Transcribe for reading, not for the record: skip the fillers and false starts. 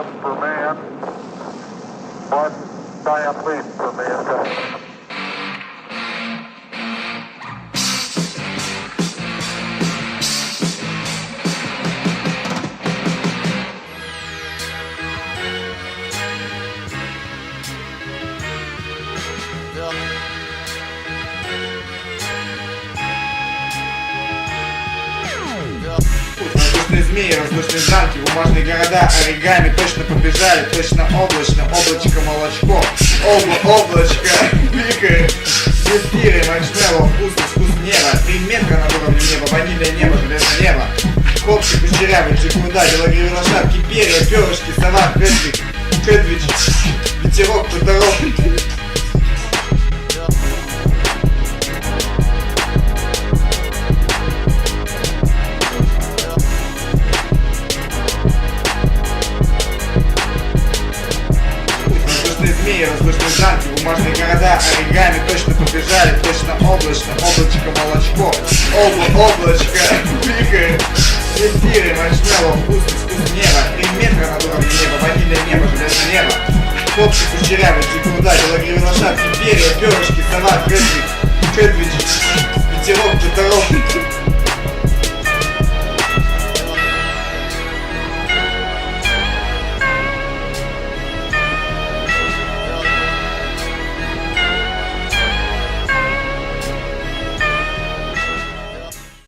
diaphragm per man, 1 diaphragm per man. Воздушные змеи, воздушные замки, бумажные города, оригами точно побежали, точно облачно, облачко молочко, облачко, пикает, эфиры, маршмеллоу, вкус неба, 3 метра над уровнем неба, ванильное небо, железное небо, хлопчик кучерявый, джигурда, белогривые лошадки, перья, перышки, сова, Хедвич, ветерок, хуторок. Змеи, воздушные замки, бумажные города, оригами точно побежали, точно облачно, облачко молочко, облачко, пикает, эфиры, маршмеллоу, вкус неба, 3 метра над уровнем неба, ванильное небо, железное небо, хлопчик кучерявый, джигурда, белогривые лошадки, перья, перышки, сова, Хедвич, ветерок, хуторок.